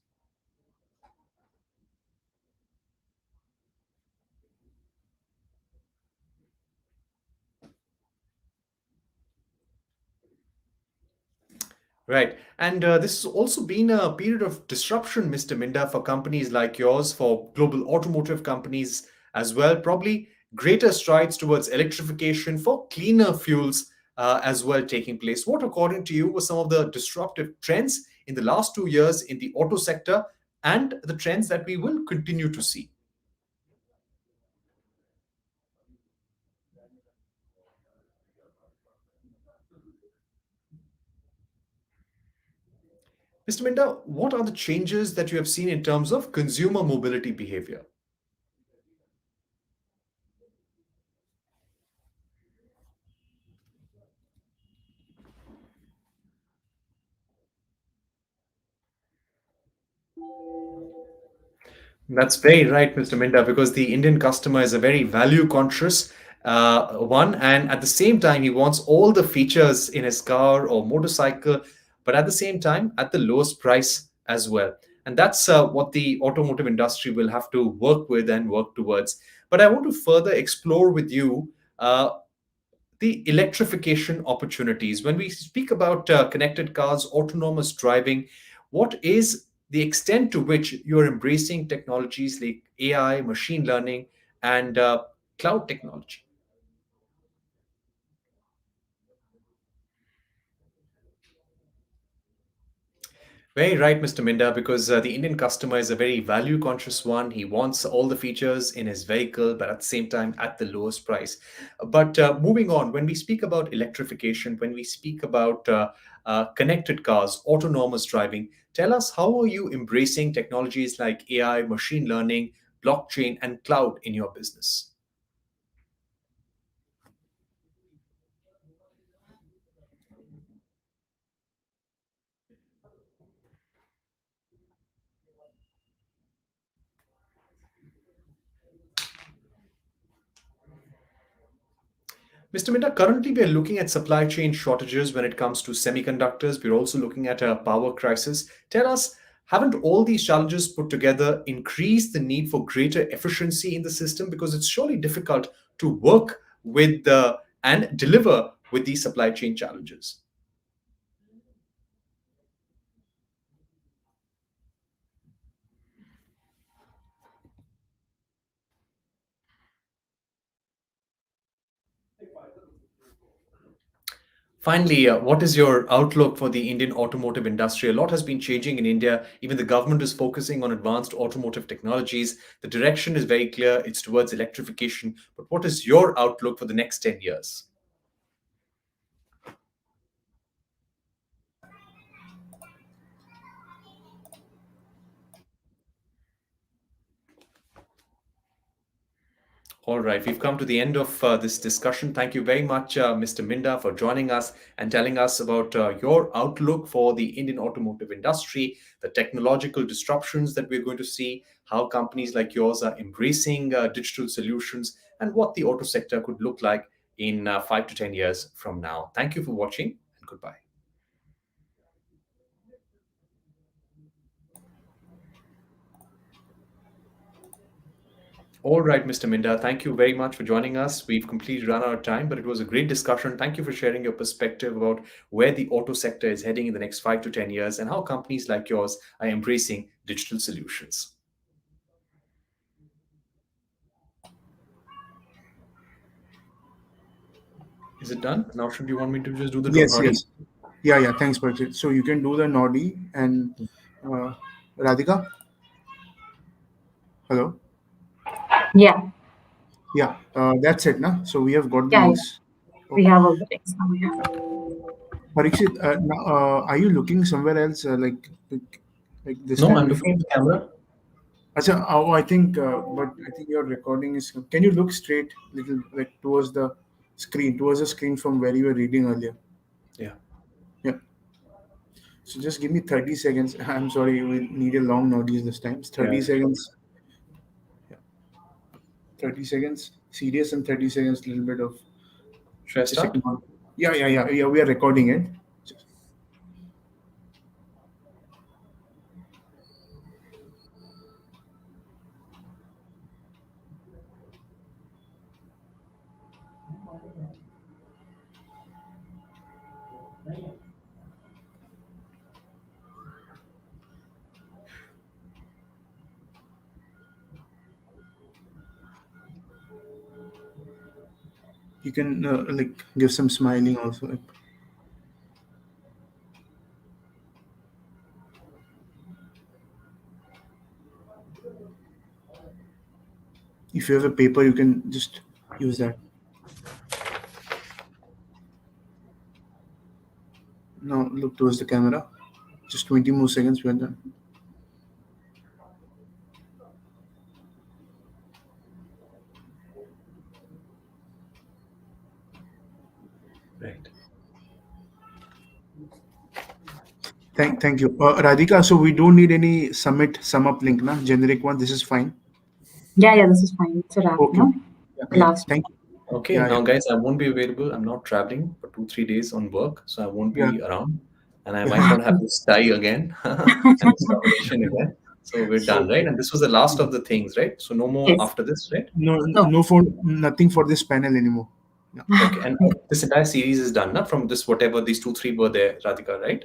S4: Right. And this has also been a period of disruption, Mr. Minda, for companies like yours, for global automotive companies as well. Probably greater strides towards electrification for cleaner fuels as well taking place. What, according to you, were some of the disruptive trends in the last 2 years in the auto sector and the trends that we will continue to see? Mr. Minda, what are the changes that you have seen in terms of consumer mobility behavior? That's very right, Mr. Minda, because the Indian customer is a very value conscious one. And at the same time, he wants all the features in his car or motorcycle, but at the same time, at the lowest price as well. And that's what the automotive industry will have to work with and work towards. But I want to further explore with you uh, the electrification opportunities. When we speak about connected cars, autonomous driving, what is the extent to which you're embracing technologies like AI, machine learning, and cloud technology? Very right, Mr. Minda, because the Indian customer is a very value conscious one. He wants all the features in his vehicle, but at the same time, at the lowest price. But moving on, when we speak about electrification, when we speak about connected cars, autonomous driving, tell us, how are you embracing technologies like AI, machine learning, blockchain, and cloud in your business? Mr. Minda, currently we are looking at supply chain shortages when it comes to semiconductors. We're also looking at a power crisis. Tell us, haven't all these challenges put together increased the need for greater efficiency in the system? Because it's surely difficult to work with and deliver with these supply chain challenges. Finally, what is your outlook for the Indian automotive industry? A lot has been changing in India. Even the government is focusing on advanced automotive technologies. The direction is very clear, it's towards electrification. But what is your outlook for the next 10 years? All right, we've come to the end of this discussion. Thank you very much, Mr. Minda, for joining us and telling us about your outlook for the Indian automotive industry, the technological disruptions that we're going to see, how companies like yours are embracing digital solutions, and what the auto sector could look like in 5 to 10 years from now. Thank you for watching, and goodbye. All right, Mr. Minda, thank you very much for joining us. We've completely run out of time, but it was a great discussion. Thank you for sharing your perspective about where the auto sector is heading in the next 5 to 10 years and how companies like yours are embracing digital solutions. Is it done? Now, should you want me to just do the
S1: Yes,
S4: Noddy?
S1: yes. Yeah, yeah. Thanks, Parikshit. So you can do the Noddy and uh, Radhika. Hello.
S3: Yeah,
S1: Yeah, that's it, na. So we have got the
S3: yeah, yeah.
S1: links.
S3: We
S1: Okay.
S3: have all the things now. Yeah.
S1: Parikshit, now, are you looking somewhere else? Like this
S2: No,
S1: time
S2: I'm
S1: you.
S2: looking at the camera.
S1: Acha, oh, I think, but I think your recording is. Can you look straight, little like towards the screen from where you were reading earlier?
S4: Yeah.
S1: Yeah. So just give me 30 seconds. I'm sorry, we need a long notice this time. It's
S2: Yeah.
S1: 30 seconds. Yeah. 30 seconds. Serious and 30 seconds. Little bit of
S4: Should I
S1: just
S4: start?
S1: ignore. Yeah, yeah, yeah, yeah. We are recording it. You can like give some smiling also. Like, if you have a paper, you can just use that. Now look towards the camera. Just 20 more seconds. We're done.
S4: Right.
S1: Thank you, Radhika. So we don't need any summit sum up link, na? Generic one. This is fine.
S3: Yeah, this is fine. It's a wrap,
S1: Okay.
S3: no?
S1: Yeah,
S3: The
S1: yeah.
S3: last.
S1: Thank you.
S4: Okay,
S1: Yeah,
S4: now
S1: yeah,
S4: guys, I won't be available. I'm not traveling for 2, 3 days on work, so I won't
S1: yeah,
S4: be around, and I might
S1: yeah.
S4: not have this tie again and this combination again. So we're done,
S1: So
S4: right? And this was the last of the things, right? So no more
S3: Yes.
S4: after this, right?
S1: no,
S3: No.
S1: no for nothing for this panel anymore. Yeah,
S4: Okay, and this entire series is done, now from this whatever these 2, 3 were there, Radhika, right?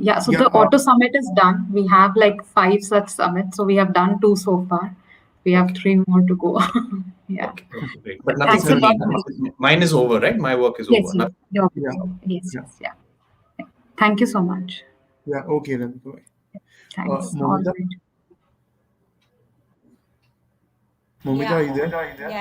S3: Yeah, so
S1: yeah.
S3: the auto summit is done. We have like 5 such summits. So we have done 2 so far. We have
S4: Okay,
S3: 3 more to go. Yeah.
S4: okay, okay, great. But nothing
S3: Thanks
S4: for
S3: a lot.
S4: me. Mine is over, right? My work is
S3: Yes,
S4: over.
S3: yes.
S4: Nothing.
S3: Your
S1: Yeah,
S3: yes,
S1: yeah,
S3: yes, yeah. Thank you so much.
S1: yeah. Okay, Radhika.
S3: Thanks. All
S1: Momita,
S3: right.
S1: Momita,
S6: Yeah.
S1: are you there?
S6: Yeah,